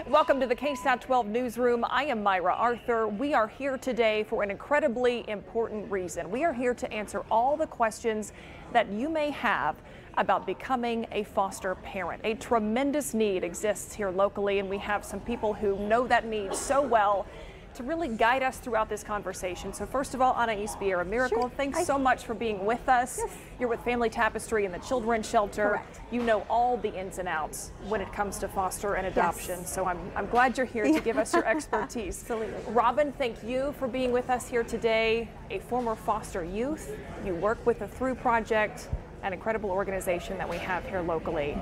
Welcome to the KSAT 12 newsroom. I am Myra Arthur. We are here today for an incredibly important reason. We are here to answer all the questions that you may have about becoming a foster parent. A tremendous need exists here locally, and we have some people who know that need so well to really guide us throughout this conversation. So first of all, Anais Biera Miracle, Sure. thanks so much for being with us. Yes. You're with Family Tapestry and the Children's Shelter. Correct. You know all the ins and outs when it comes to foster and adoption. Yes. So I'm glad you're here to give us your expertise. Absolutely. Robin, thank you for being with us here today. A former foster youth, you work with the Through Project, an incredible organization that we have here locally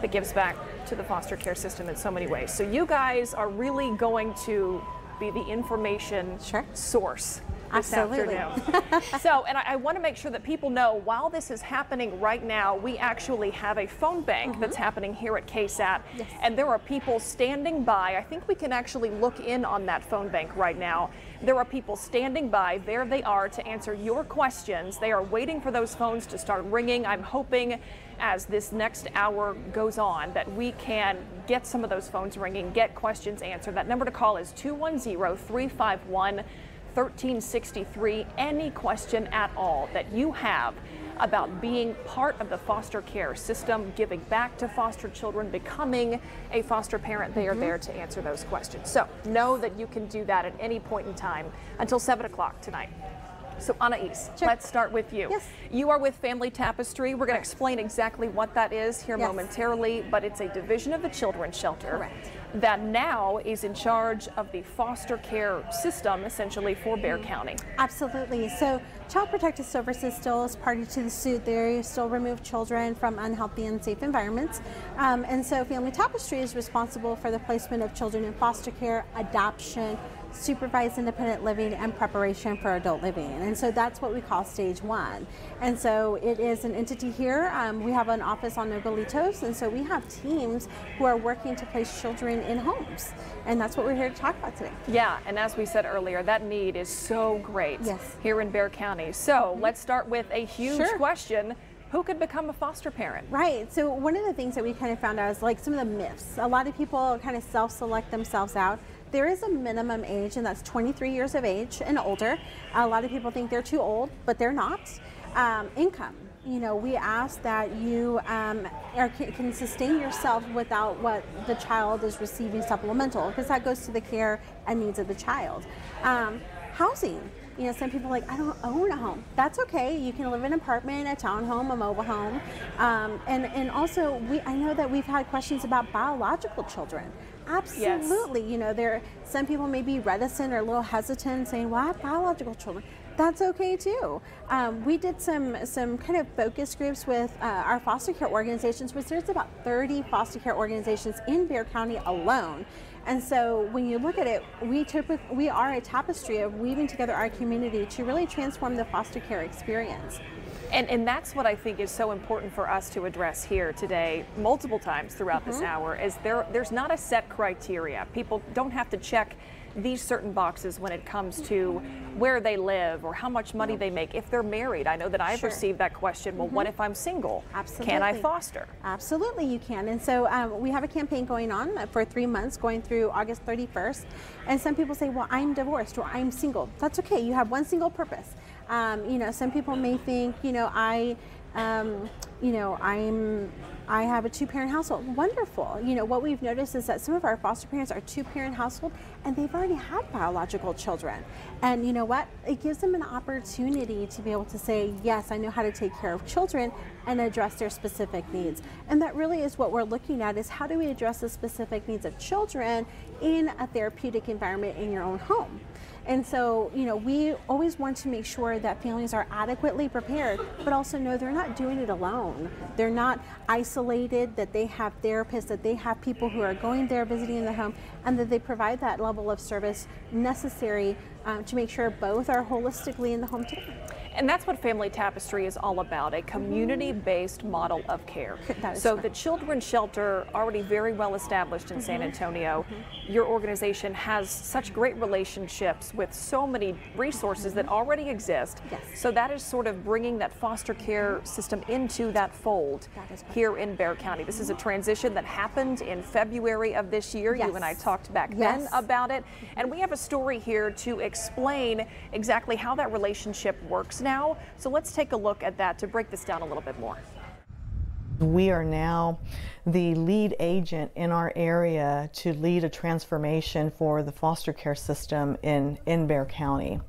that gives back to the foster care system in so many ways. So you guys are really going to be the information source this Absolutely. afternoon. So, and I want to make sure that people know while this is happening right now, we actually have a phone bank that's happening here at KSAT. Yes. And there are people standing by. I think we can actually look in on that phone bank right now. There are people standing by. There they are to answer your questions. They are waiting for those phones to start ringing. I'm hoping as this next hour goes on that we can get some of those phones ringing, get questions answered. That number to call is 210-351-1363. Any question at all that you have about being part of the foster care system, giving back to foster children, becoming a foster parent, they are there to answer those questions. So know that you can do that at any point in time until 7 o'clock tonight. So Anais, let's start with you. Yes. You are with Family Tapestry. We're going to explain exactly what that is here momentarily, but it's a division of the Children's Shelter that now is in charge of the foster care system, essentially, for Bexar County. Absolutely. So Child Protective Services still is party to the suit. They still remove children from unhealthy and unsafe environments. And so Family Tapestry is responsible for the placement of children in foster care, adoption, supervised independent living, and preparation for adult living. And so that's what we call stage one. And so it is an entity here. We have an office on Nogalitos, and so we have teams who are working to place children in homes. And that's what we're here to talk about today. Yeah, and as we said earlier, that need is so great here in Bexar County. So let's start with a huge question. Who could become a foster parent? Right. So one of the things that we kind of found out is like some of the myths. A lot of people kind of self-select themselves out. There is a minimum age, and that's 23 years of age and older. A lot of people think they're too old, but they're not. Income. You know, we ask that you can sustain yourself without what the child is receiving supplemental, because that goes to the care and needs of the child. Housing. You know, some people are like, I don't own a home. That's okay. You can live in an apartment, a townhome, a mobile home. And also, I know that we've had questions about biological children. Absolutely. Yes. You know, some people may be reticent or a little hesitant saying, well, I have biological children. That's okay too. We did some kind of focus groups with our foster care organizations, which there's about 30 foster care organizations in Bexar County alone. And so when you look at it, we are a tapestry of weaving together our community to really transform the foster care experience. And that's what I think is so important for us to address here today multiple times throughout this hour, is there's not a set criteria. People don't have to check these certain boxes when it comes to where they live or how much money they make. If they're married, I know that I've received that question, well, what if I'm single? Absolutely. Can I foster? Absolutely, you can. And so we have a campaign going on for 3 months, going through August 31st. And some people say, well, I'm divorced or I'm single. That's okay. You have one single purpose. You know, some people may think, you know, I have a two-parent household. Wonderful. You know, what we've noticed is that some of our foster parents are two-parent household and they've already had biological children. And you know what? It gives them an opportunity to be able to say, yes, I know how to take care of children and address their specific needs. And that really is what we're looking at, is how do we address the specific needs of children in a therapeutic environment in your own home. And so, you know, we always want to make sure that families are adequately prepared, but also know they're not doing it alone. They're not isolated, that they have therapists, that they have people who are going there visiting in the home, and that they provide that level of service necessary to make sure both are holistically in the home together. And that's what Family Tapestry is all about, a community-based model of care. So the children's shelter, already very well established in San Antonio, your organization has such great relationships with so many resources that already exist. So that is sort of bringing that foster care system into that fold here in Bexar County. This is a transition that happened in February of this year. You and I talked back then about it. And we have a story here to explain exactly how that relationship works now. So let's take a look at that to break this down a little bit more. We are now the lead agent in our area to lead a transformation for the foster care system in Bexar County.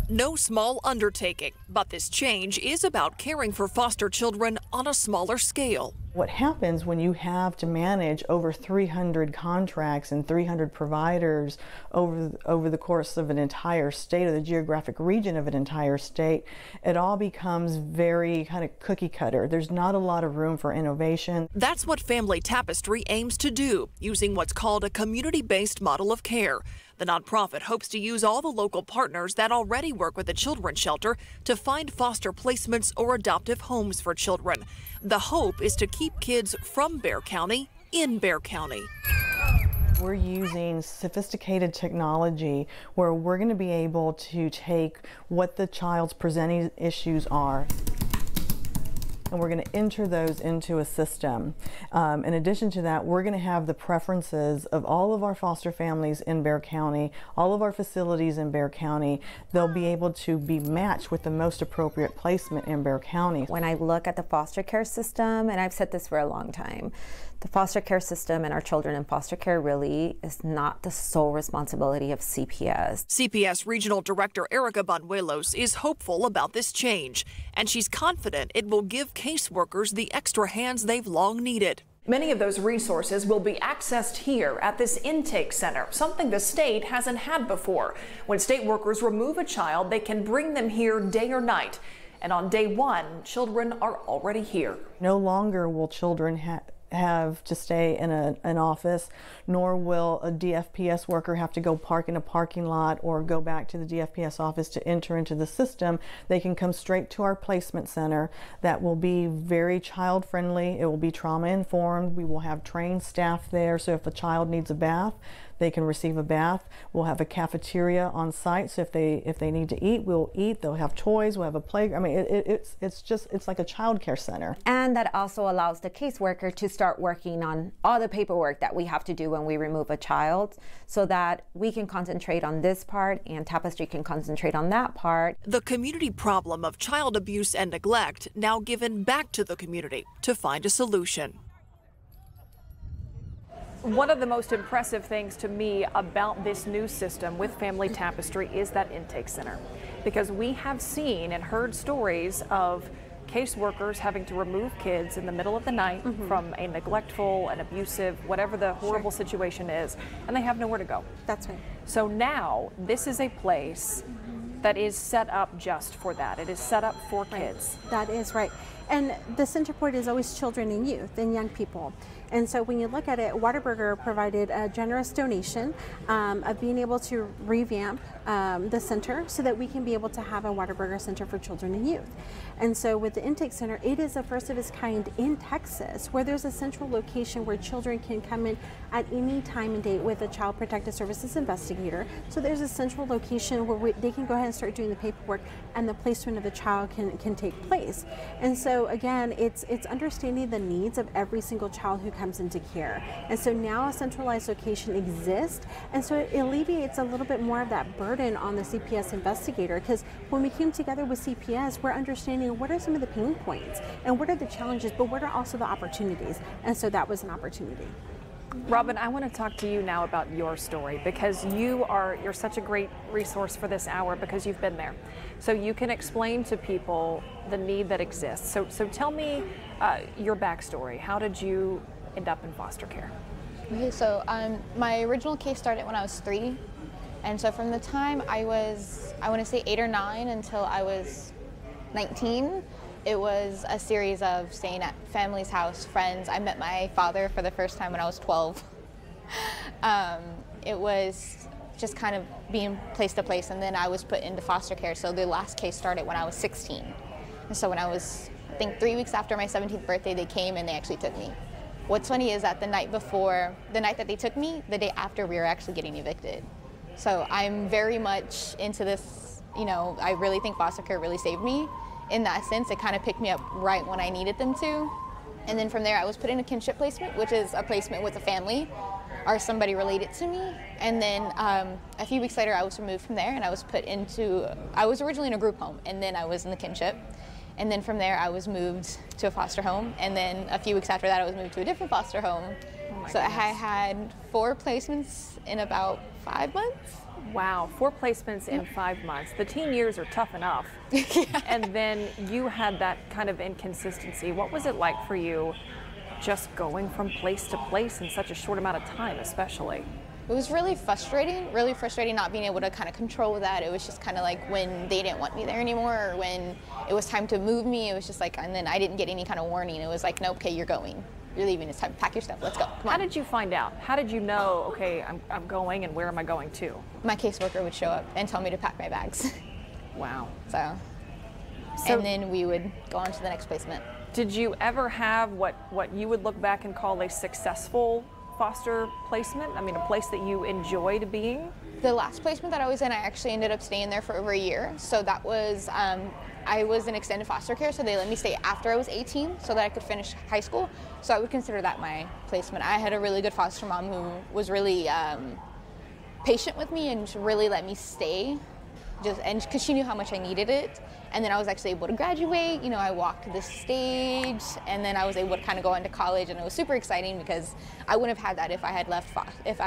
No small undertaking, but this change is about caring for foster children on a smaller scale. What happens when you have to manage over 300 contracts and 300 providers over the course of an entire state, or the geographic region of an entire state, it all becomes very kind of cookie cutter. There's not a lot of room for innovation. That's what Family Tapestry aims to do, using what's called a community-based model of care. The nonprofit hopes to use all the local partners that already work with the children's shelter to find foster placements or adoptive homes for children. The hope is to keep kids from Bexar County in Bexar County. We're using sophisticated technology where we're going to be able to take what the child's presenting issues are, and we're going to enter those into a system. In addition to that, we're going to have the preferences of all of our foster families in Bexar County, all of our facilities in Bexar County. They'll be able to be matched with the most appropriate placement in Bexar County. When I look at the foster care system, and I've said this for a long time, the foster care system and our children in foster care really is not the sole responsibility of CPS. CPS Regional Director Erica Banuelos is hopeful about this change, and she's confident it will give caseworkers the extra hands they've long needed. Many of those resources will be accessed here at this intake center, something the state hasn't had before. When state workers remove a child, they can bring them here day or night. And on day one, children are already here. No longer will children have to stay in an office, nor will a DFPS worker have to go park in a parking lot or go back to the DFPS office to enter into the system. They can come straight to our placement center that will be very child friendly. It will be trauma informed. We will have trained staff there, so if a child needs a bath, they can receive a bath. We'll have a cafeteria on site, so if they need to eat, we'll eat. They'll have toys. We'll have a playground. I mean, it's like a child care center. And that also allows the caseworker to start working on all the paperwork that we have to do when we remove a child, so that we can concentrate on this part and Tapestry can concentrate on that part. The community problem of child abuse and neglect now given back to the community to find a solution. One of the most impressive things to me about this new system with Family Tapestry is that intake center, because we have seen and heard stories of caseworkers having to remove kids in the middle of the night from a neglectful and abusive, whatever the horrible situation is, and they have nowhere to go. That's right. So now this is a place that is set up just for that. It is set up for kids. That is right. And the center point is always children and youth and young people. And so when you look at it, Whataburger provided a generous donation of being able to revamp the center so that we can be able to have a Whataburger Center for children and youth. And so with the intake center, it is the first of its kind in Texas, where there's a central location where children can come in at any time and date with a Child Protective Services investigator. So there's a central location where they can go ahead and start doing the paperwork, and the placement of the child can take place. And so again, it's understanding the needs of every single child who comes into care. And so now a centralized location exists, and so it alleviates a little bit more of that burden on the CPS investigator, because when we came together with CPS, we're understanding what are some of the pain points and what are the challenges, but what are also the opportunities. And so that was an opportunity. Robin, I want to talk to you now about your story, because you're such a great resource for this hour because you've been there. So you can explain to people the need that exists. So tell me your backstory. How did you end up in foster care? Okay, so my original case started when I was 3. And so from the time I was, I want to say 8 or 9 until I was 19, it was a series of staying at family's house, friends. I met my father for the first time when I was 12. It was just kind of being place to place, and then I was put into foster care. So the last case started when I was 16. And so when I was, I think 3 weeks after my 17th birthday, they came and they actually took me. What's funny is that the night that they took me, the day after, we were actually getting evicted. So I'm very much into this, you know, I really think foster care really saved me. In that sense, it kind of picked me up right when I needed them to. And then from there, I was put in a kinship placement, which is a placement with a family or somebody related to me. And then a few weeks later, I was removed from there, and I was put into, I was originally in a group home, and then I was in the kinship. And then from there, I was moved to a foster home. And then a few weeks after that, I was moved to a different foster home. Oh so I had 4 placements in about 5 months. Wow, 4 placements in 5 months. The teen years are tough enough. Yeah. And then you had that kind of inconsistency. What was it like for you just going from place to place in such a short amount of time, especially? It was really frustrating not being able to kind of control that. It was just kind of like when they didn't want me there anymore, or when it was time to move me, it was just like, and then I didn't get any kind of warning. It was like, nope, okay, you're going. You're leaving, it's time to pack your stuff, let's go, come on. How did you find out? How did you know, okay, I'm going, and where am I going to? My caseworker would show up and tell me to pack my bags. Wow. So and then we would go on to the next placement. Did you ever have what you would look back and call a successful foster placement? I mean, a place that you enjoyed being? The last placement that I was in, I actually ended up staying there for over a year. So that was, I was in extended foster care, so they let me stay after I was 18 so that I could finish high school. So I would consider that my placement. I had a really good foster mom who was really patient with me and really let me stay, and because she knew how much I needed it. And then I was actually able to graduate. You know, I walked the stage, and then I was able to kind of go into college, and it was super exciting because I wouldn't have had that if I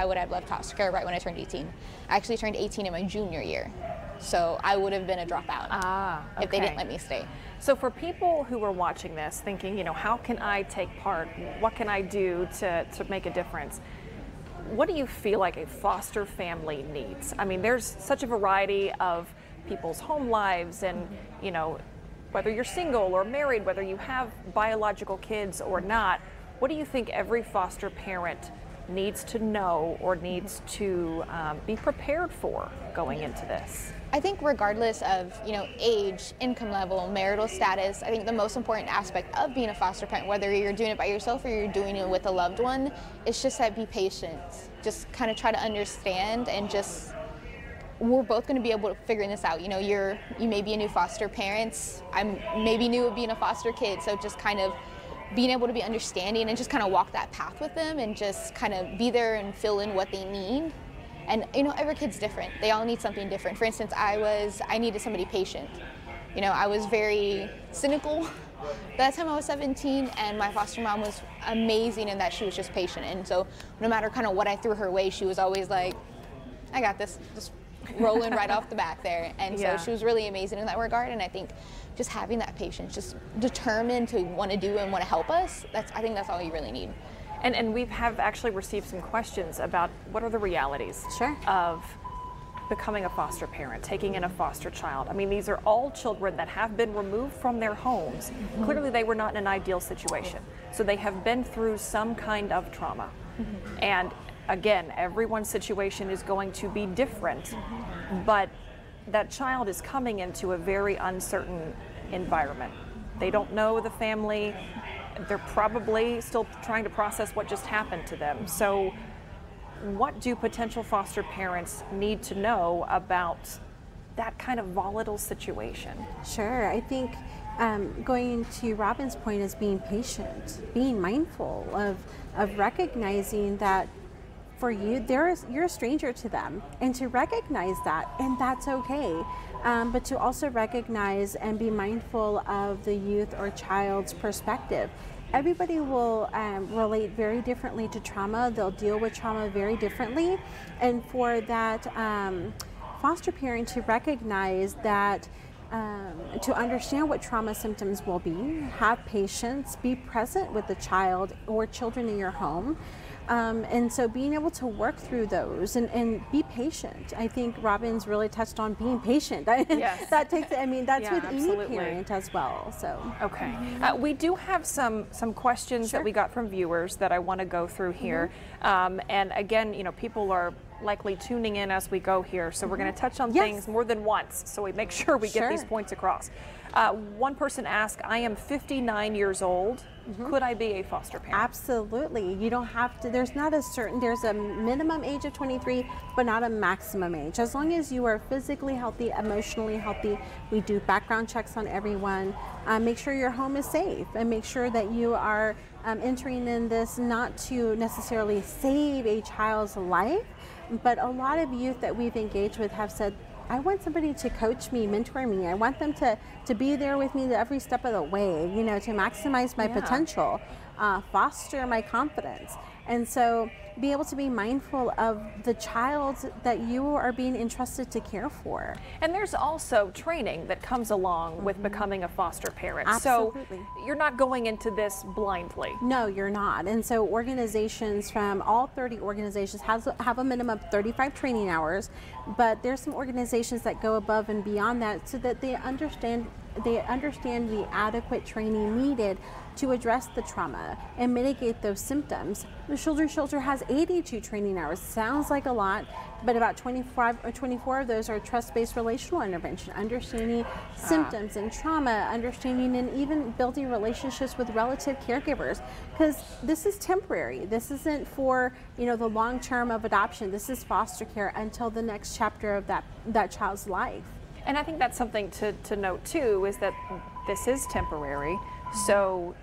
would have left foster care right when I turned 18. I actually turned 18 in my junior year, so I would have been a dropout if they didn't let me stay. So for people who are watching this thinking, you know, how can I take part? What can I do to make a difference? What do you feel like a foster family needs? I mean, there's such a variety of people's home lives, and you know, whether you're single or married, whether you have biological kids or not, what do you think every foster parent needs to know or needs to be prepared for going into this? I think regardless of, you know, age, income level, marital status, I think the most important aspect of being a foster parent, whether you're doing it by yourself or you're doing it with a loved one, is just that be patient. Just kind of try to understand, and just, we're both going to be able to figure this out. You know, you may be a new foster parent. I'm maybe new at being a foster kid, so just kind of being able to be understanding and just kind of walk that path with them and just kind of be there and fill in what they need. And you know, every kid's different. They all need something different. For instance, I needed somebody patient. You know, I was very cynical. By the time I was 17, and my foster mom was amazing in that she was just patient. And so no matter kind of what I threw her way, she was always like, I got this, just rolling right off the back there. And so she was really amazing in that regard. And I think just having that patience, just determined to want to do and want to help us, I think that's all you really need. And we have actually received some questions about what are the realities of becoming a foster parent, taking in a foster child. I mean, these are all children that have been removed from their homes. Clearly they were not in an ideal situation. So they have been through some kind of trauma. And again, everyone's situation is going to be different, but that child is coming into a very uncertain environment. They don't know the family. They're probably still trying to process what just happened to them. So what do potential foster parents need to know about that kind of volatile situation? Sure, I think going to Robin's point is being patient, being mindful of recognizing that for you, you're a stranger to them, and to recognize that, and that's okay. But to also recognize and be mindful of the youth or child's perspective. Everybody will relate very differently to trauma. They'll deal with trauma very differently. And for that foster parent to recognize that, to understand what trauma symptoms will be, have patience, be present with the child or children in your home. And so being able to work through those and be patient. I think Robyns really touched on being patient. Yes. That takes, I mean, that's with absolutely. any parent as well. So. Okay. We do have some questions that we got from viewers that I want to go through here. And again, you know, people are likely tuning in as we go here, so we're going to touch on things more than once, so we make sure we get these points across. One person asked, I am 59 years old. Could I be a foster parent? Absolutely. You don't have to, there's a minimum age of 23, but not a maximum age. As long as you are physically healthy, emotionally healthy, we do background checks on everyone. Make sure your home is safe and make sure that you are entering in this not to necessarily save a child's life, but a lot of youth that we've engaged with have said, I want somebody to coach me, mentor me. I want them to be there with me every step of the way, you know, to maximize my potential, foster my confidence. And so be able to be mindful of the child that you are being entrusted to care for. And there's also training that comes along with becoming a foster parent. Absolutely. So you're not going into this blindly. No, you're not. And so organizations from all 30 organizations have a minimum of 35 training hours, but there's some organizations that go above and beyond that so that they understand the adequate training needed to address the trauma and mitigate those symptoms. The Children's Shelter has 82 training hours. Sounds like a lot, but about 25 or 24 of those are trust-based relational intervention, understanding symptoms and trauma, understanding and even building relationships with relative caregivers, because this is temporary. This isn't for, you know, the long term of adoption. This is foster care until the next chapter of that child's life. And I think that's something to note too, is that this is temporary. So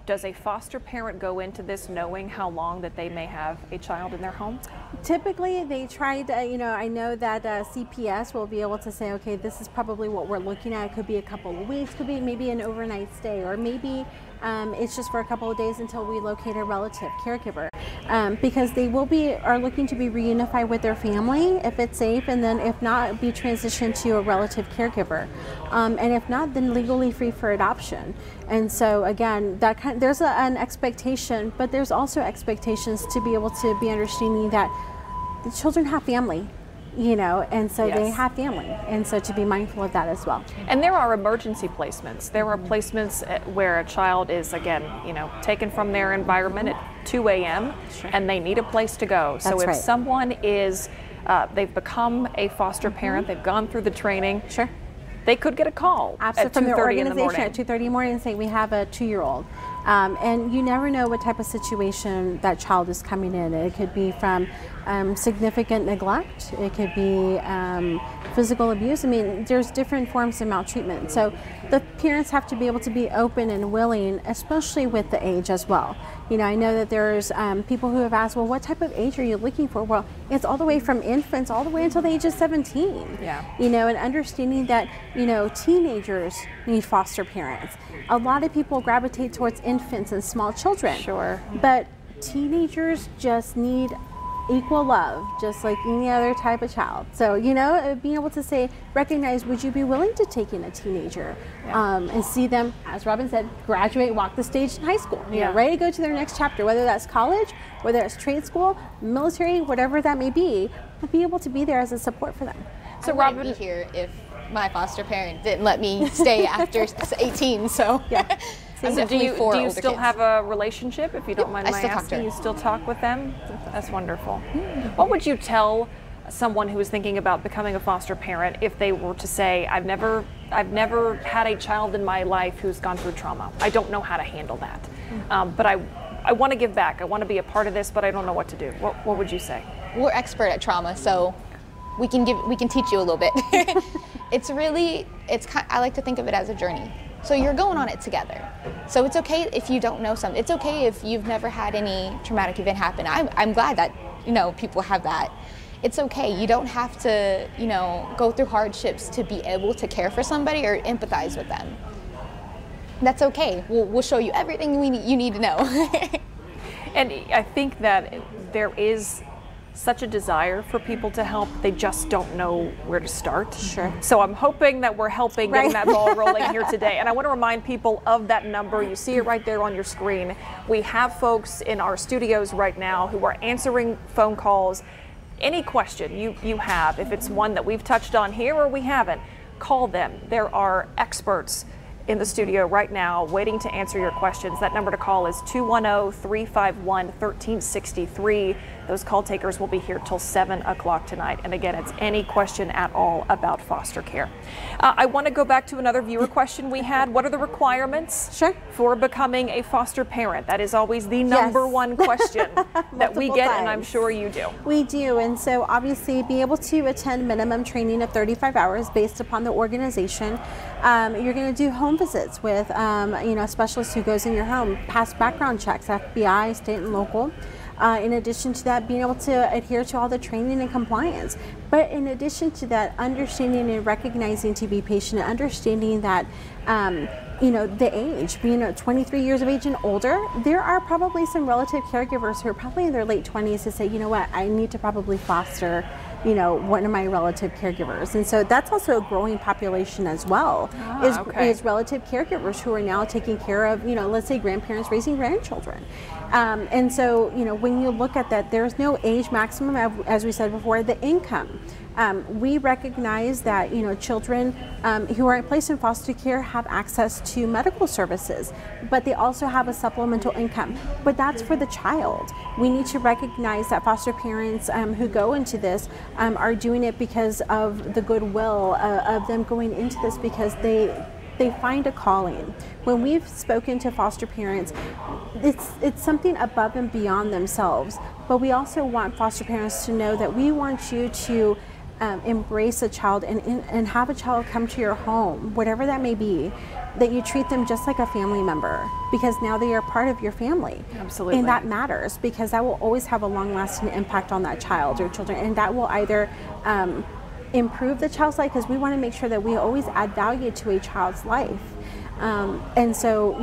does a foster parent go into this knowing how long that they may have a child in their home? Typically they try to, you know, I know that CPS will be able to say, okay, this is probably what we're looking at. It could be a couple of weeks, could be maybe an overnight stay, or maybe it's just for a couple of days until we locate a relative caregiver. Because they are looking to be reunified with their family if it's safe, and then if not, be transitioned to a relative caregiver, and if not, then legally free for adoption. And so again, there's an expectation, but there's also expectations to be able to be understanding that the children have family, you know, and so they have family, and so to be mindful of that as well. And there are emergency placements. There are placements where a child is, again, you know, taken from their environment at 2 a.m. and they need a place to go. So if someone is, they've become a foster parent, they've gone through the training, they could get a call at 2:30 in the morning. At 2:30 in the morning and say, we have a 2-year-old. And you never know what type of situation that child is coming in. It could be from significant neglect. It could be physical abuse. I mean, there's different forms of maltreatment. So the parents have to be able to be open and willing, especially with the age as well. You know, I know that there's people who have asked, well, what type of age are you looking for? Well, it's all the way from infants all the way until the age of 17. You know, and understanding that, you know, teenagers need foster parents. A lot of people gravitate towards infants and small children. But teenagers just need equal love, just like any other type of child. So, you know, being able to say, recognize, would you be willing to take in a teenager and see them, as Robyn said, graduate, walk the stage in high school, you know, ready to go to their next chapter, whether that's college, whether it's trade school, military, whatever that may be, but be able to be there as a support for them. So Robyn would be here if my foster parent didn't let me stay after 18, so So do you still have a relationship, if you don't mind my asking? You still talk with them? That's wonderful. What would you tell someone who is thinking about becoming a foster parent if they were to say, I've never had a child in my life who's gone through trauma. I don't know how to handle that. But I want to give back. I want to be a part of this, but I don't know what to do. What would you say? We're expert at trauma, so we can teach you a little bit. I like to think of it as a journey. So you're going on it together. So it's okay if you don't know something. It's okay if you've never had any traumatic event happen. I'm glad that, you know, people have that. It's okay. You don't have to, you know, go through hardships to be able to care for somebody or empathize with them. That's okay. We'll show you everything you need to know. And I think that there is such a desire for people to help. They just don't know where to start. Sure. So I'm hoping that we're helping getting that ball rolling here today. And I want to remind people of that number. You see it right there on your screen. We have folks in our studios right now who are answering phone calls. Any question you have, if it's one that we've touched on here or we haven't, call them. There are experts in the studio right now waiting to answer your questions. That number to call is 210-351-1363. Those call takers will be here till 7 o'clock tonight. And again, it's any question at all about foster care. I want to go back to another viewer question we had. What are the requirements for becoming a foster parent? That is always the number one question that we get, and I'm sure you do. We do, and so obviously be able to attend minimum training of 35 hours based upon the organization. You're going to do home visits with a specialist who goes in your home, pass background checks, FBI, state and local. In addition to that, being able to adhere to all the training and compliance. But in addition to that, understanding and recognizing to be patient, understanding that the age, being 23 years of age and older, there are probably some relative caregivers who are probably in their late 20s to say, you know what, I need to probably foster one of my relative caregivers. And so that's also a growing population as well, is relative caregivers who are now taking care of, let's say grandparents raising grandchildren. And so, when you look at that, there's no age maximum, as we said before, the income. We recognize that, children who are placed in foster care have access to medical services, but they also have a supplemental income. But that's for the child. We need to recognize that foster parents who go into this are doing it because of the goodwill of them going into this because they find a calling. When we've spoken to foster parents, it's something above and beyond themselves. But we also want foster parents to know that we want you to embrace a child and have a child come to your home, whatever that may be, that you treat them just like a family member, because now they are part of your family. Absolutely. And that matters, because that will always have a long-lasting impact on that child or children, and that will either improve the child's life, because we want to make sure that we always add value to a child's life. And so,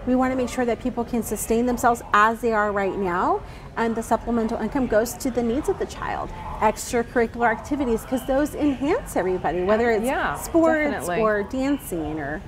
we want to make sure that people can sustain themselves as they are right now, and the supplemental income goes to the needs of the child. Extracurricular activities, because those enhance everybody, whether it's sports definitely. or dancing or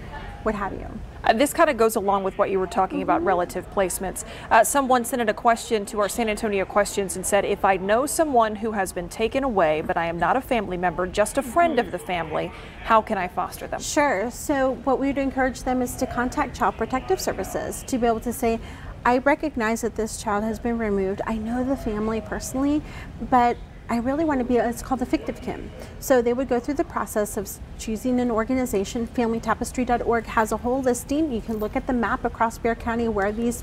what have you. This kind of goes along with what you were talking about, relative placements. Someone sent in a question to our San Antonio questions and said, if I know someone who has been taken away, but I am not a family member, just a friend of the family, how can I foster them? Sure. So what we would encourage them is to contact Child Protective Services to be able to say, I recognize that this child has been removed. I know the family personally, but I really want to be, it's called the fictive kin. So they would go through the process of choosing an organization. FamilyTapestry.org has a whole listing. You can look at the map across Bexar County where these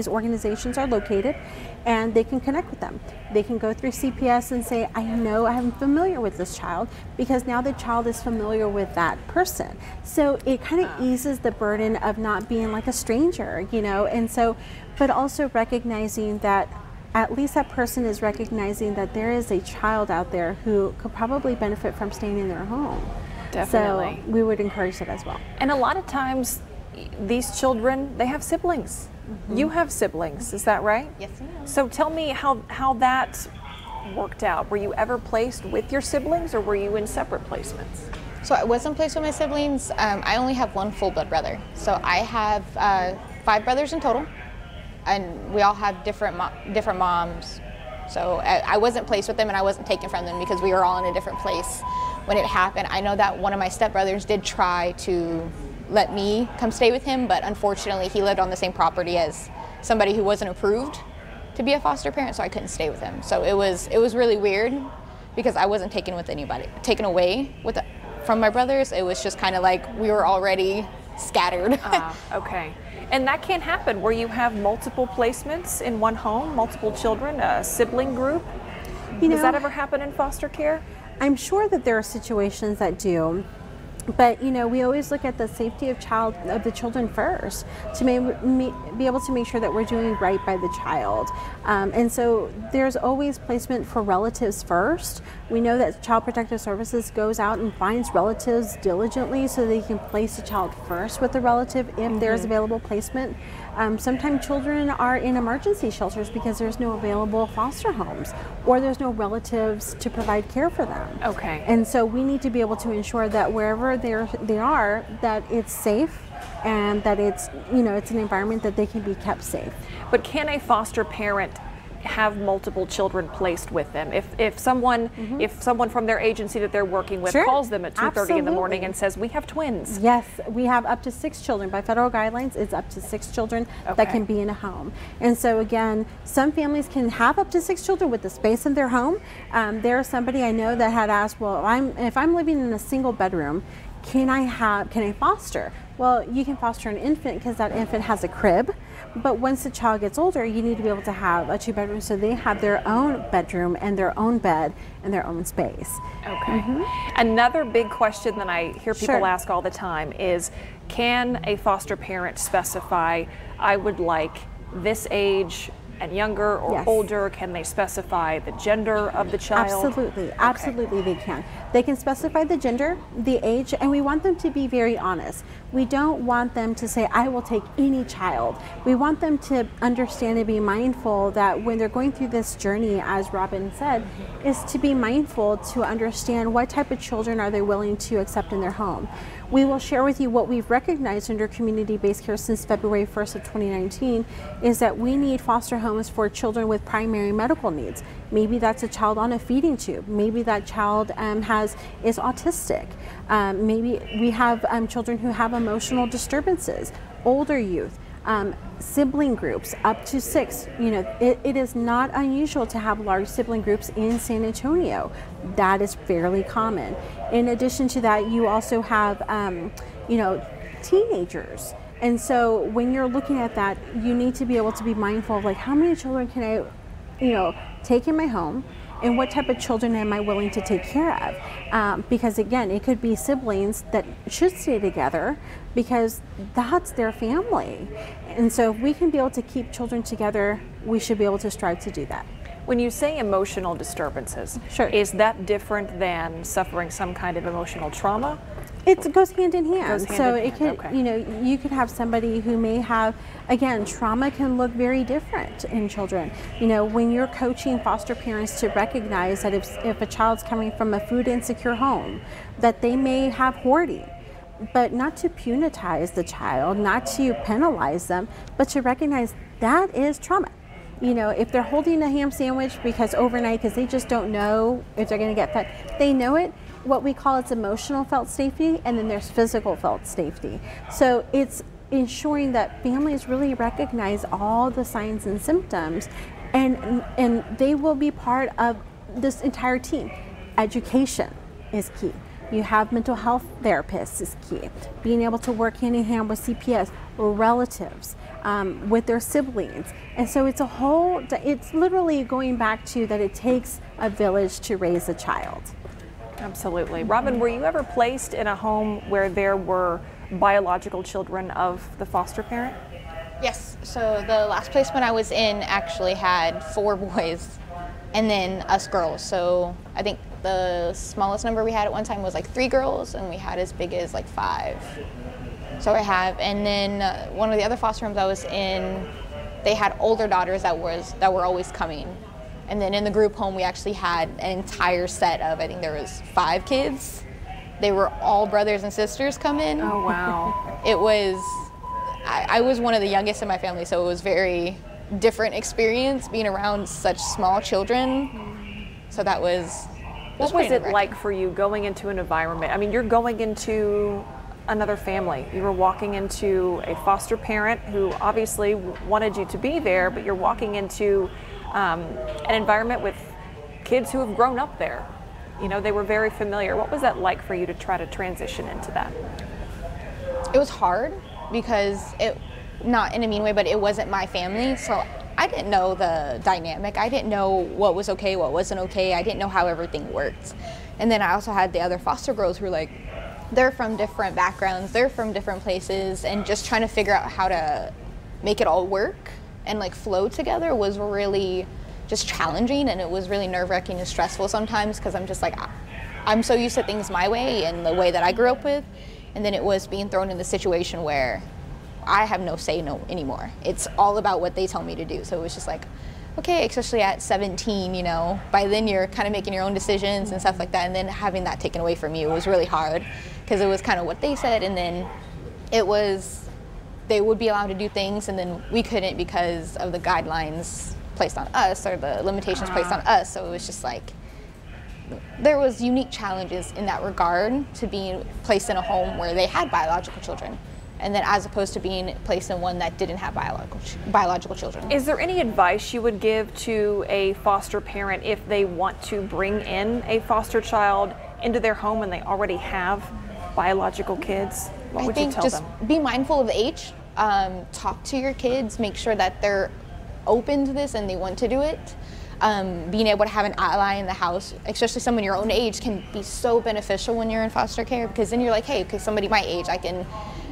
organizations are located, and they can connect with them. They can go through CPS and say, I know I'm familiar with this child, because now the child is familiar with that person. So it kind of eases the burden of not being like a stranger, and so, but also recognizing that at least that person is recognizing that there is a child out there who could probably benefit from staying in their home. Definitely. So we would encourage that as well. And a lot of times, these children, they have siblings. You have siblings, is that right? Yes, ma'am. So tell me how that worked out. Were you ever placed with your siblings, or were you in separate placements? So I wasn't placed with my siblings. I only have one full blood brother. So I have 5 brothers in total, and we all have different moms. So I wasn't placed with them, and I wasn't taken from them because we were all in a different place when it happened. I know that one of my stepbrothers did try to let me come stay with him, but unfortunately he lived on the same property as somebody who wasn't approved to be a foster parent, so I couldn't stay with him. So it was really weird, because I wasn't taken away from my brothers. It was just kind of like we were already scattered. Okay. And that can happen where you have multiple placements in one home, multiple children, a sibling group. Does that ever happen in foster care? I'm sure that there are situations that do. But we always look at the safety of the children first, to be able to make sure that we're doing right by the child. And so there's always placement for relatives first. We know that Child Protective Services goes out and finds relatives diligently so they can place the child first with the relative if there's available placement. Sometimes children are in emergency shelters because there's no available foster homes, or there's no relatives to provide care for them. Okay. And so we need to be able to ensure that wherever they are, that it's safe, and that it's, you know, it's an environment that they can be kept safe. But can a foster parent have multiple children placed with them? If someone from their agency that they're working with Sure. calls them at 2:30 in the morning Absolutely. and says, we have twins. Yes, we have up to 6 children. By federal guidelines, it's up to 6 children that Okay. can be in a home. And so again, some families can have up to 6 children with the space in their home. There's somebody I know that had asked, well, if I'm living in a single bedroom, can I foster? Well, you can foster an infant because that infant has a crib. But once the child gets older, you need to be able to have a 2-bedroom, so they have their own bedroom and their own bed and their own space. Okay. Another big question that I hear people Sure. ask all the time is, can a foster parent specify, I would like this age and younger or Yes. older? Can they specify the gender of the child? Absolutely, absolutely they can. They can specify the gender, the age, and we want them to be very honest. We don't want them to say, I will take any child. We want them to understand and be mindful that when they're going through this journey, as Robyns said, is to be mindful to understand what type of children are they willing to accept in their home. We will share with you what we've recognized under community-based care since February 1st of 2019 is that we need foster homes for children with primary medical needs. Maybe that's a child on a feeding tube. Maybe that child is autistic. Maybe we have children who have emotional disturbances, older youth, sibling groups up to 6. You know, it is not unusual to have large sibling groups in San Antonio. That is fairly common. In addition to that, you also have, you know, teenagers. And so when you're looking at that, you need to be able to be mindful of like, how many children can I, you know, take in my home, and what type of children am I willing to take care of? Because again, it could be siblings that should stay together because that's their family. And so if we can be able to keep children together, we should be able to strive to do that. When you say emotional disturbances, Sure. is that different than suffering some kind of emotional trauma? It goes hand in hand. Goes hand So in it could, hand, okay. you know, you could have somebody who may have, again, trauma can look very different in children. You know, when you're coaching foster parents to recognize that if a child's coming from a food insecure home, that they may have hoarding, but not to punitize the child, not to penalize them, but to recognize that is trauma. You know, if they're holding a ham sandwich because overnight, because they just don't know if they're going to get fed, they know it. What we call it's emotional felt safety, and then there's physical felt safety. So it's ensuring that families really recognize all the signs and symptoms, and they will be part of this entire team. Education is key. You have mental health therapists is key. Being able to work hand in hand with CPS or relatives, with their siblings. And so it's it's literally going back to that it takes a village to raise a child. Absolutely. Robyn, were you ever placed in a home where there were biological children of the foster parent? Yes, so the last placement I was in actually had 4 boys and then us girls. So I think the smallest number we had at one time was like 3 girls, and we had as big as like 5. So I have, and then one of the other foster homes I was in, they had older daughters that were always coming. And then in the group home, we actually had an entire set of, I think there was 5 kids. They were all brothers and sisters come in. Oh, wow. It was, I was one of the youngest in my family, so it was very different experience being around such small children. So that was, What was it like for you going into an environment? I mean, you're going into another family. You were walking into a foster parent who obviously wanted you to be there, but you're walking into an environment with kids who have grown up there. You know, they were very familiar. What was that like for you to try to transition into that? It was hard because not in a mean way, but it wasn't my family. So I didn't know the dynamic. I didn't know what was okay, what wasn't okay. I didn't know how everything worked. And then I also had the other foster girls who were like, they're from different backgrounds, they're from different places, and just trying to figure out how to make it all work and like flow together was really just challenging, and it was really nerve-wracking and stressful sometimes because I'm just like, I'm so used to things my way and the way that I grew up with, and then it was being thrown in the situation where I have no say no anymore. It's all about what they tell me to do. So it was just like, okay, especially at 17, you know, by then you're kind of making your own decisions and stuff like that. And then having that taken away from you was really hard because it was kind of what they said. And then it was, they would be allowed to do things and then we couldn't because of the guidelines placed on us or the limitations placed on us. So it was just like, there was unique challenges in that regard to being placed in a home where they had biological children. And then as opposed to being placed in one that didn't have biological children. Is there any advice you would give to a foster parent if they want to bring in a foster child into their home and they already have biological kids? What would you tell them? I think just be mindful of the age. Talk to your kids, make sure that they're open to this and they want to do it. Being able to have an ally in the house, especially someone your own age, can be so beneficial when you're in foster care because then you're like, hey, okay, somebody my age, I can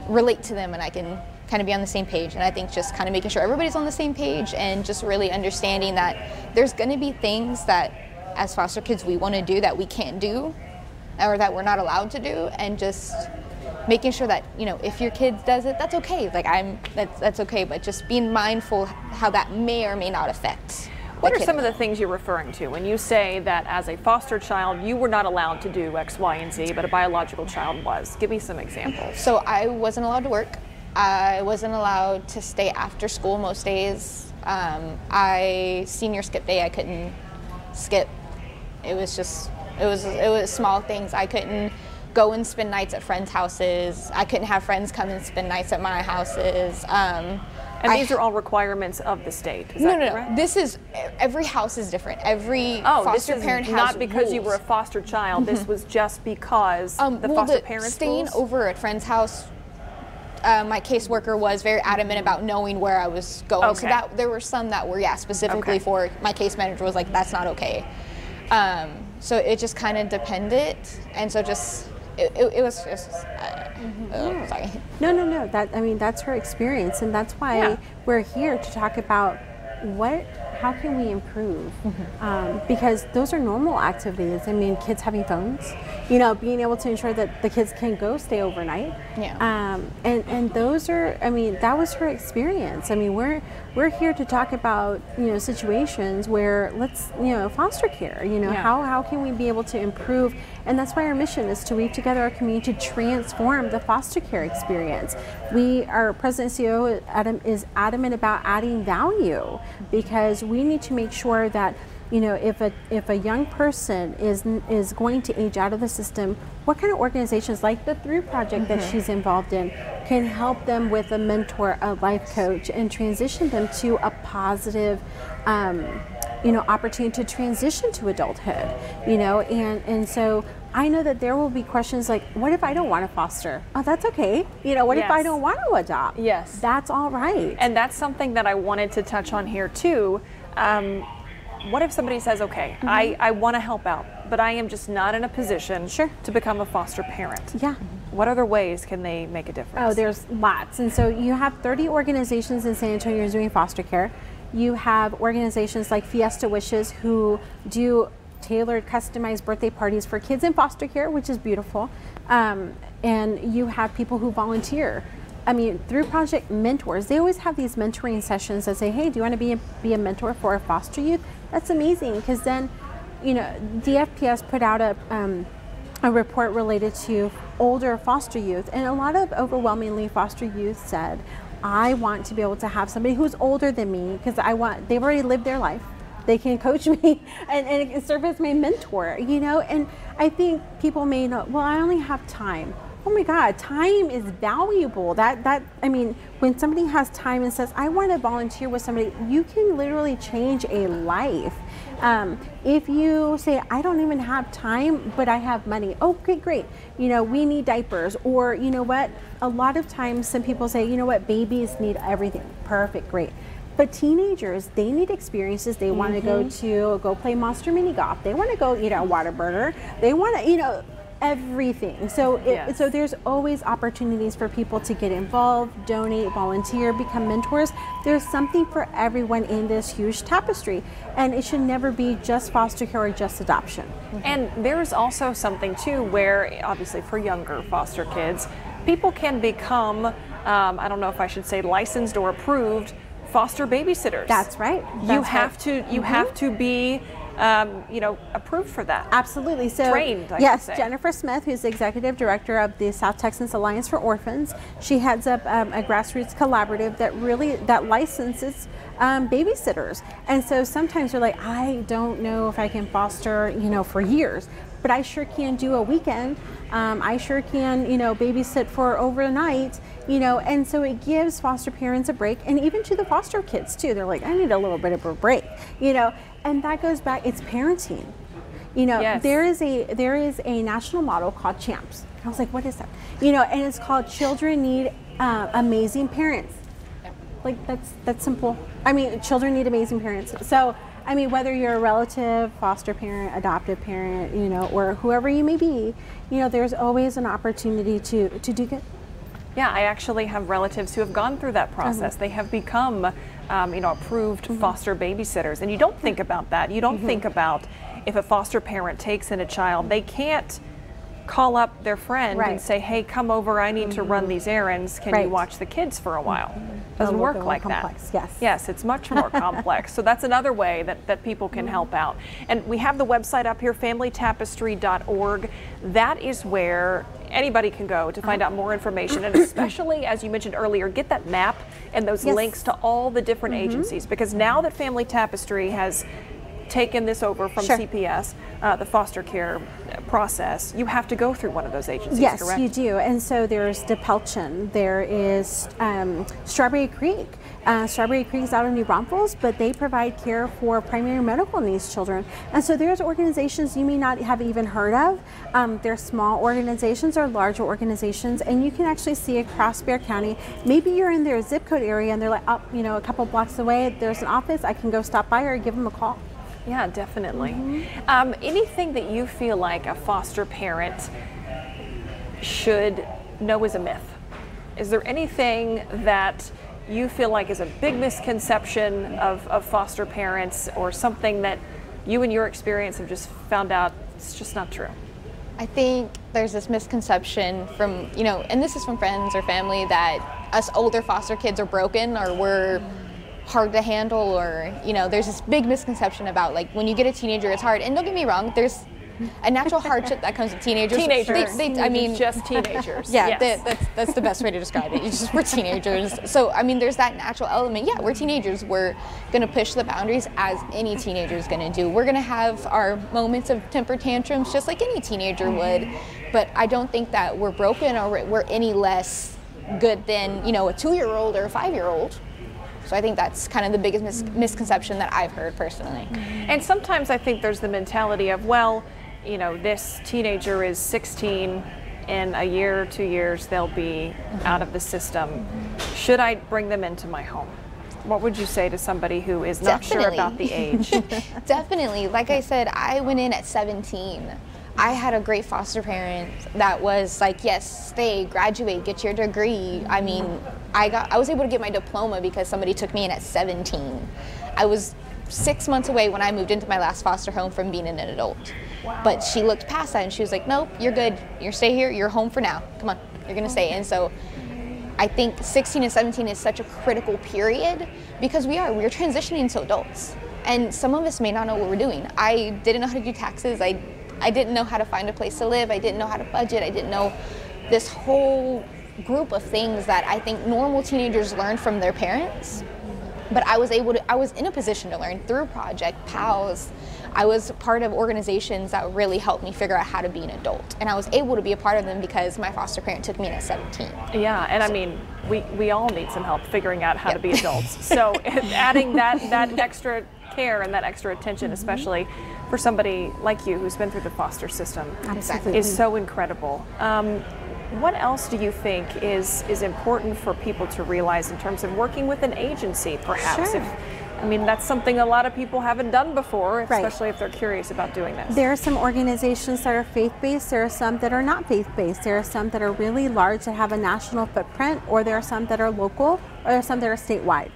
relate to them and I can kind of be on the same page. And I think just kind of making sure everybody's on the same page and just really understanding that there's going to be things that as foster kids we want to do that we can't do or that we're not allowed to do, and just making sure that, you know, if your kid does it, that's okay. Like that's okay, but just being mindful how that may or may not affect. What are some of the things you're referring to when you say that as a foster child you were not allowed to do X, Y, and Z, but a biological child was? Give me some examples. So I wasn't allowed to work. I wasn't allowed to stay after school most days. Senior skip day I couldn't skip. It was small things. I couldn't go and spend nights at friends' houses. I couldn't have friends come and spend nights at my houses. And these are all requirements of the state, is that correct? No. This is, every house is different. Every foster parent has not because rules. You were a foster child, this was just because the foster parents staying over at friend's house, my caseworker was very adamant about knowing where I was going. Okay. So that there were some that were, specifically for, my case manager was like, that's not okay. So it just kind of depended, and so just, it was just, sorry. No. That's her experience, and that's why we're here to talk about how can we improve? Because those are normal activities. I mean, kids having phones, you know, being able to ensure that the kids can go stay overnight. Yeah. And those are, that was her experience. I mean, we're here to talk about, you know, situations where foster care, you know, how can we be able to improve? And that's why our mission is to weave together our community to transform the foster care experience. Our President and CEO, Adam, is adamant about adding value because we need to make sure that, you know, if a young person is going to age out of the system, what kind of organizations like the Through Project that she's involved in can help them with a mentor, a life coach, and transition them to a positive opportunity to transition to adulthood, you know, and so I know that there will be questions like, what if I don't want to foster? Oh, that's okay. You know, what if I don't want to adopt? Yes. That's all right. And that's something that I wanted to touch on here too. What if somebody says, okay, I want to help out, but I am just not in a position to become a foster parent? Yeah. What other ways can they make a difference? Oh, there's lots. And so you have 30 organizations in San Antonio doing foster care. You have organizations like Fiesta Wishes who do tailored, customized birthday parties for kids in foster care, which is beautiful. And you have people who volunteer. I mean, Through Project mentors, they always have these mentoring sessions that say, hey, do you want to be a mentor for a foster youth? That's amazing, because then, you know, DFPS put out a report related to older foster youth, and a lot of overwhelmingly foster youth said, I want to be able to have somebody who's older than me because they've already lived their life. They can coach me and serve as my mentor, you know? And I think people may know, well, I only have time. Oh my God, time is valuable. When somebody has time and says, I want to volunteer with somebody, you can literally change a life. If you say, I don't even have time, but I have money. Okay, great. You know, we need diapers, or you know what? A lot of times some people say, you know what, babies need everything. Perfect, great. But teenagers, they need experiences. They want to go play Monster Mini Golf. They want to go eat a Whataburger. They want to, you know, everything. So so there's always opportunities for people to get involved, donate, volunteer, become mentors. There's something for everyone in this huge tapestry, and it should never be just foster care or just adoption. And there's also something too where, obviously for younger foster kids, people can become I don't know if I should say licensed or approved foster babysitters. That's right. You have to be approved for that. Absolutely. So trained, yes, Jennifer Smith, who's the executive director of the South Texas Alliance for Orphans, she heads up a grassroots collaborative that licenses babysitters. And so sometimes you're like, I don't know if I can foster, for years, but I sure can do a weekend. I sure can, babysit for overnight, and so it gives foster parents a break, and even to the foster kids too. They're like, I need a little bit of a break, and that goes back, it's parenting. Yes. There is a national model called CHAMPS. I was like, what is that? And it's called Children Need Amazing Parents. Like that's simple. I mean, children need amazing parents. So, I mean, whether you're a relative, foster parent, adoptive parent, or whoever you may be, there's always an opportunity to do good. Yeah, I actually have relatives who have gone through that process. They have become, approved foster babysitters. And you don't think about that. You don't think about if a foster parent takes in a child, they can't call up their friend and say, hey, come over, I need to run these errands. Can you watch the kids for a while? Doesn't work like that. Yes, it's much more complex. So that's another way that people can help out. And we have the website up here, familytapestry.org. That is where anybody can go to find out more information, and especially, as you mentioned earlier, get that map and those links to all the different agencies, because now that Family Tapestry has taken this over from CPS, the foster care process, you have to go through one of those agencies, yes, correct? Yes, you do. And so there's DePelchin, there is Strawberry Creek. Strawberry Creek is out of New Braunfels, but they provide care for primary medical needs children. And so there's organizations you may not have even heard of. They're small organizations or larger organizations, and you can actually see across Bexar County. Maybe you're in their zip code area and they're like, oh, a couple blocks away, there's an office, I can go stop by or give them a call. Yeah, definitely. Anything that you feel like a foster parent should know is a myth? Is there anything that you feel like is a big misconception of foster parents, or something that you in your experience have just found out it's just not true? I think there's this misconception from, and this is from friends or family, that us older foster kids are broken or we're hard to handle, or there's this big misconception about, like, when you get a teenager it's hard. And don't get me wrong, there's a natural hardship that comes with teenagers. I mean, just teenagers. Yeah, yes. That's the best way to describe it. We're teenagers. So I mean, there's that natural element. Yeah, we're teenagers. We're gonna push the boundaries as any teenager is gonna do. We're gonna have our moments of temper tantrums just like any teenager would. But I don't think that we're broken or we're any less good than a 2-year-old or a 5-year-old. So I think that's kind of the biggest misconception that I've heard personally. And sometimes I think there's the mentality of, well, this teenager is 16, in a year or 2 years they'll be out of the system. Should I bring them into my home? What would you say to somebody who is not sure about the age? Definitely. Like I said, I went in at 17. I had a great foster parent that was like, yes, stay, graduate, get your degree. I mean, I was able to get my diploma because somebody took me in at 17. I was 6 months away when I moved into my last foster home from being an adult. Wow. But she looked past that and she was like, nope, you're good. You stay here, you're home for now. Come on, you're gonna stay. And so I think 16 and 17 is such a critical period because we're transitioning to adults. And some of us may not know what we're doing. I didn't know how to do taxes. I didn't know how to find a place to live. I didn't know how to budget. I didn't know this whole group of things that I think normal teenagers learn from their parents. But I was in a position to learn through Project PALS. I was part of organizations that really helped me figure out how to be an adult. And I was able to be a part of them because my foster parent took me in at 17. Yeah, and I mean, we all need some help figuring out how to be adults. So adding that extra care and that extra attention, especially for somebody like you who's been through the foster system, is so incredible. What else do you think is important for people to realize in terms of working with an agency, perhaps? Sure. I mean, that's something a lot of people haven't done before, especially if they're curious about doing this. There are some organizations that are faith-based, there are some that are not faith-based, there are some that are really large that have a national footprint, or there are some that are local, or there are some that are statewide.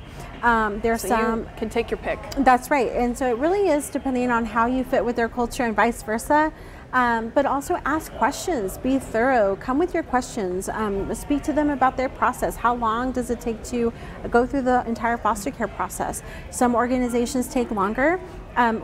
There's some you can take your pick. That's right, and so it really is depending on how you fit with their culture and vice versa. But also ask questions, be thorough, come with your questions, speak to them about their process. How long does it take to go through the entire foster care process? Some organizations take longer.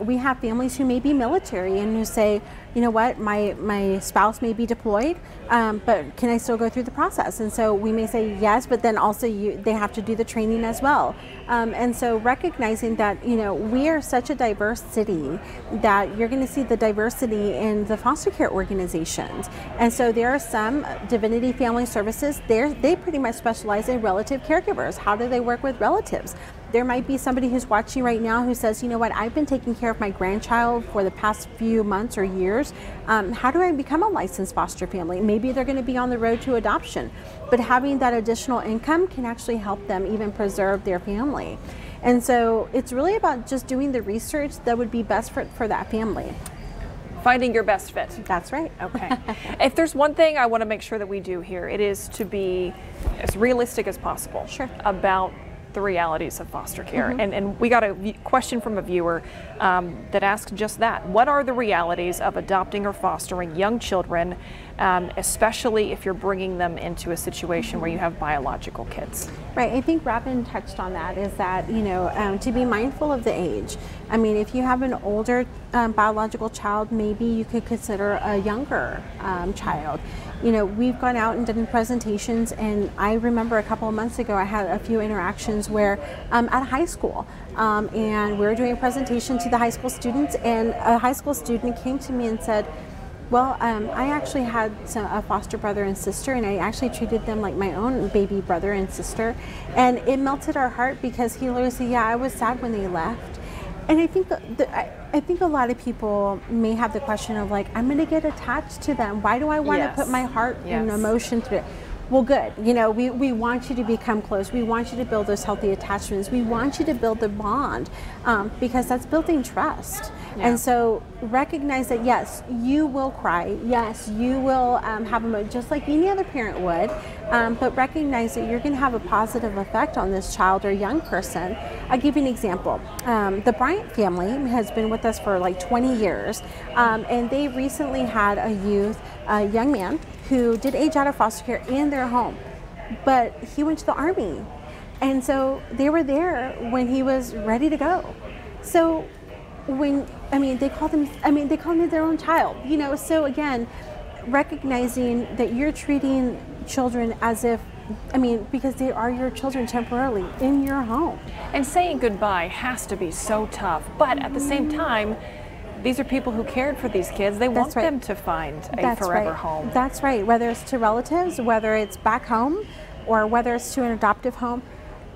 We have families who may be military and who say, you know what, my spouse may be deployed, but can I still go through the process? And so we may say yes, but then also they have to do the training as well. And so recognizing that, you know, we are such a diverse city that you're going to see the diversity in the foster care organizations. And so there are some Divinity Family Services, they pretty much specialize in relative caregivers. How do they work with relatives? There might be somebody who's watching right now who says, you know what, I've been taking care of my grandchild for the past few months or years. How do I become a licensed foster family? Maybe they're going to be on the road to adoption, but having that additional income can actually help them even preserve their family. And so it's really about just doing the research that would be best for that family. Finding your best fit. That's right. Okay. If there's one thing I want to make sure that we do here, it is to be as realistic as possible about the realities of foster care. And we got a question from a viewer that asked just that. What are the realities of adopting or fostering young children, especially if you're bringing them into a situation where you have biological kids? Right, I think Robin touched on that, is that, you know, to be mindful of the age. I mean, if you have an older biological child, maybe you could consider a younger child. You know, we've gone out and done presentations, and I remember a couple of months ago I had a few interactions where at high school, and we were doing a presentation to the high school students, and a high school student came to me and said, well, I actually had a foster brother and sister, and I actually treated them like my own baby brother and sister, and it melted our heart because he literally said, yeah, I was sad when they left. And I think a lot of people may have the question of like, I'm going to get attached to them. Why do I want to put my heart and emotion through it? Well, good. You know, we want you to become close. We want you to build those healthy attachments. We want you to build the bond because that's building trust. And so recognize that, yes, you will cry. Yes, you will have emotion just like any other parent would. But recognize that you're going to have a positive effect on this child or young person. I'll give you an example. The Bryant family has been with us for like 20 years. And they recently had a young man who did age out of foster care in their home, but he went to the Army. And so they were there when he was ready to go. So they called him their own child, you know. So again, recognizing that you're treating children as if, because they are your children temporarily in your home. And saying goodbye has to be so tough, but at the same time, these are people who cared for these kids. They want them to find a forever home. That's right. Whether it's to relatives, whether it's back home, or whether it's to an adoptive home,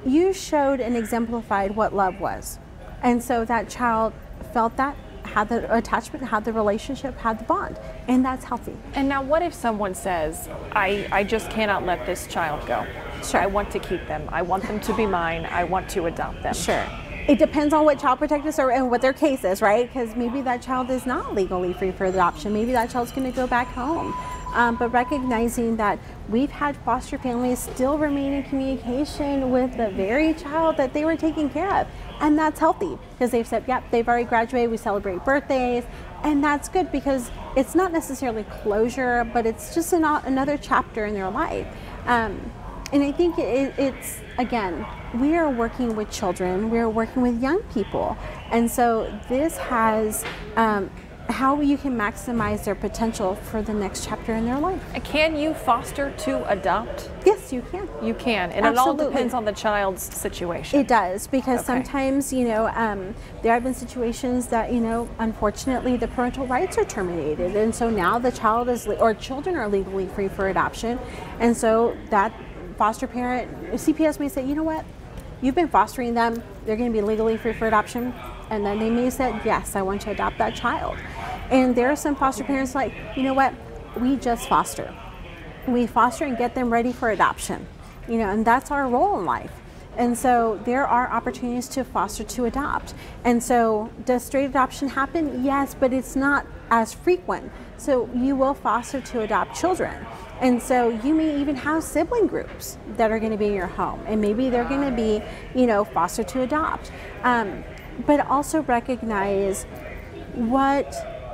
you showed and exemplified what love was. And so that child felt that, had the attachment, had the relationship, had the bond, and that's healthy. And now what if someone says, I just cannot let this child go. Sure. I want to keep them. I want them to be mine. I want to adopt them. Sure. It depends on what child protectors are and what their case is, right? Because maybe that child is not legally free for adoption. Maybe that child's going to go back home. But recognizing that we've had foster families still remain in communication with the very child that they were taking care of. And that's healthy because they've said, yep, they've already graduated, we celebrate birthdays. And that's good because it's not necessarily closure, but it's just another chapter in their life. And I think it's, again, we are working with children, we are working with young people. And so this has how you can maximize their potential for the next chapter in their life. Can you foster to adopt? Yes, you can. You can, and Absolutely. It all depends on the child's situation. It does, because sometimes, there have been situations that, unfortunately the parental rights are terminated. And so now the child or children are legally free for adoption. And so that foster parent, CPS may say, you know what, you've been fostering them, they're going to be legally free for adoption, and then they may say, yes, I want to adopt that child. And there are some foster parents like, you know what, we just foster. We foster and get them ready for adoption, and that's our role in life. And so there are opportunities to foster to adopt. And so does straight adoption happen? Yes, but it's not as frequent. So you will foster to adopt children. And so you may even have sibling groups that are going to be in your home, and maybe they're going to be, foster to adopt. But also recognize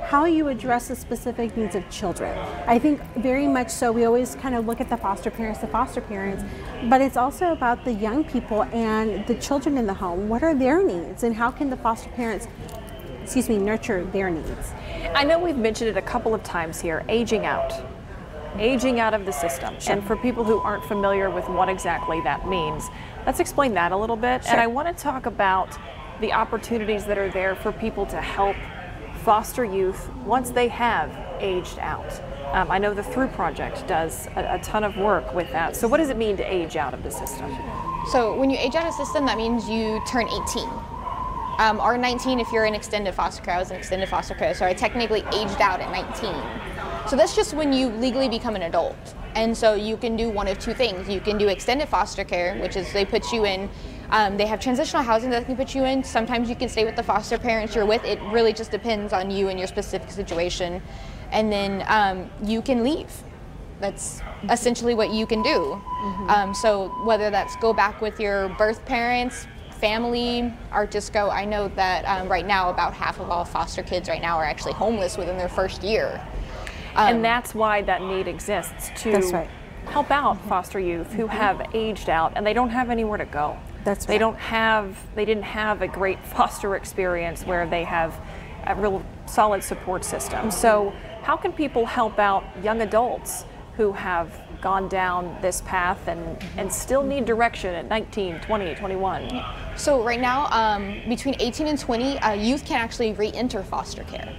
how you address the specific needs of children. I think very much so we always kind of look at the foster parents, but it's also about the young people and the children in the home. What are their needs and how can the foster parents, nurture their needs? I know we've mentioned it a couple of times here, aging out of the system. Sure. And for people who aren't familiar with what exactly that means, let's explain that a little bit. Sure. And I want to talk about the opportunities that are there for people to help foster youth once they have aged out. I know the Through Project does a ton of work with that. So what does it mean to age out of the system? So when you age out of the system, that means you turn 18. Or 19 if you're in extended foster care. I was in extended foster care, so I technically aged out at 19. So that's just when you legally become an adult. And so you can do one of two things. You can do extended foster care, which is they put you in, they have transitional housing that they can put you in. Sometimes you can stay with the foster parents you're with. It really just depends on you and your specific situation. And then you can leave. That's essentially what you can do. Mm-hmm. So whether that's go back with your birth parents, family, or just go, I know that right now about half of all foster kids right now are actually homeless within their first year. And that's why that need exists, to help out foster youth who have aged out and they don't have anywhere to go. That's right. They didn't have a great foster experience where they have a real solid support system. So how can people help out young adults who have gone down this path and still need direction at 19, 20, 21? So right now, between 18 and 20, youth can actually re-enter foster care.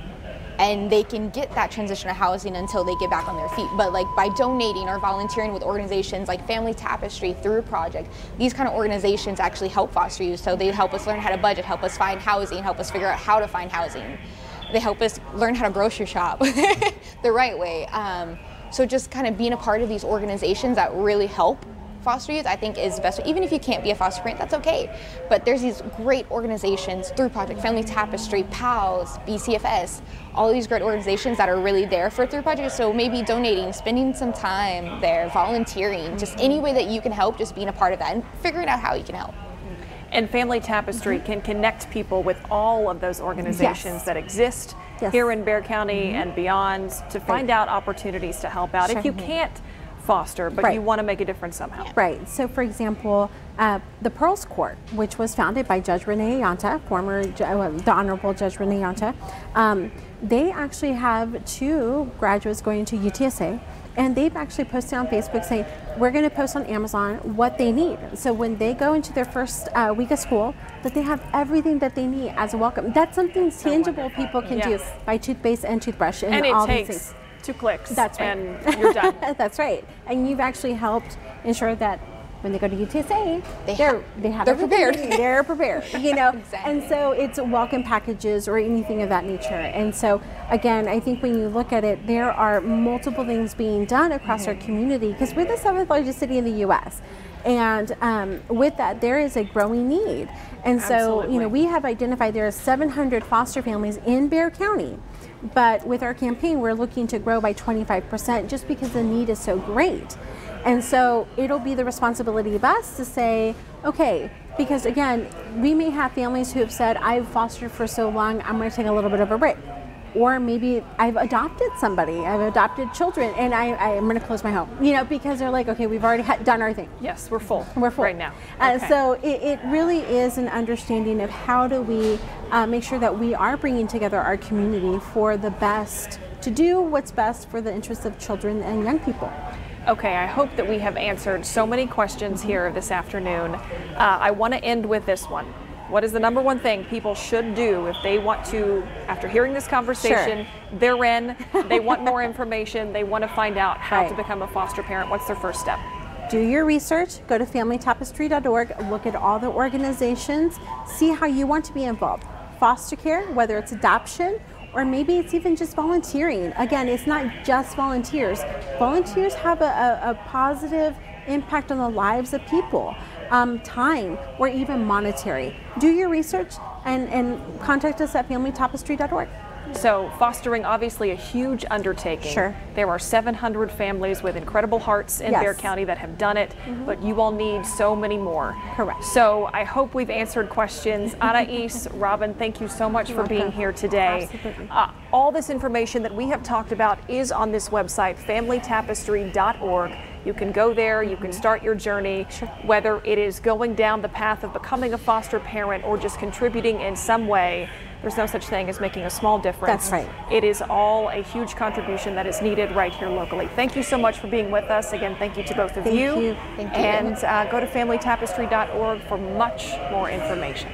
And they can get that transitional housing until they get back on their feet. But like by donating or volunteering with organizations like Family Tapestry, Through Project, these kind of organizations actually help foster youth. So they help us learn how to budget, help us find housing, help us figure out how to find housing. They help us learn how to grocery shop the right way. So just kind of being a part of these organizations that really help foster youth, I think is the best. Even if you can't be a foster parent, that's okay. But there's these great organizations, Through Project, Family Tapestry, PALS, BCFS, all these great organizations that are really there for Through Project. So maybe donating, spending some time there, volunteering, just any way that you can help, just being a part of that and figuring out how you can help. And Family Tapestry can connect people with all of those organizations that exist here in Bexar County and beyond to find out opportunities to help out. If you can't foster, but you want to make a difference somehow. Right. So for example, the Pearls Court, which was founded by Judge Renee Ayanta, the Honorable Judge Renee Ayanta, they actually have 2 graduates going to UTSA, and they've actually posted on Facebook saying, we're going to post on Amazon what they need. So when they go into their first week of school, that they have everything that they need as a welcome. That's something tangible people can do. Buy toothpaste and toothbrush and all these things. 2 clicks. That's right. And you're done. That's right. And you've actually helped ensure that when they go to UTSA, they're prepared. They're prepared, you know. Exactly. And so it's welcome packages or anything of that nature. And so again, I think when you look at it, there are multiple things being done across our community because we're the 7th largest city in the U.S. And with that, there is a growing need. And so, you know, we have identified there are 700 foster families in Bexar County. But with our campaign, we're looking to grow by 25% just because the need is so great. And so it'll be the responsibility of us to say, okay, because again, we may have families who have said, I've fostered for so long, I'm going to take a little bit of a break. Or maybe I've adopted somebody, I've adopted children, and I'm going to close my home, you know, because they're like, okay, we've already done our thing. Yes, we're full. We're full right now. So it really is an understanding of how do we make sure that we are bringing together our community for the best, to do what's best for the interests of children and young people. Okay, I hope that we have answered so many questions here this afternoon. I want to end with this one. What is the number one thing people should do if they want to, after hearing this conversation, they're in, they want more information, they want to find out how to become a foster parent? What's their first step? Do your research, go to familytapestry.org, look at all the organizations, see how you want to be involved. Foster care, whether it's adoption, or maybe it's even just volunteering. Again, it's not just volunteers. Volunteers have a positive impact on the lives of people. Time or even monetary. Do your research and contact us at familytapestry.org. So fostering, obviously a huge undertaking. Sure. There are 700 families with incredible hearts in Yes. Bexar County that have done it, but you all need so many more. Correct. So I hope we've answered questions. Anais, Robin, thank you so much for being here today. Absolutely. All this information that we have talked about is on this website, familytapestry.org. You can go there, you can start your journey, whether it is going down the path of becoming a foster parent or just contributing in some way. There's no such thing as making a small difference. That's right. It is all a huge contribution that is needed right here locally. Thank you so much for being with us. Again, thank you to both of you. Thank you. And go to familytapestry.org for much more information.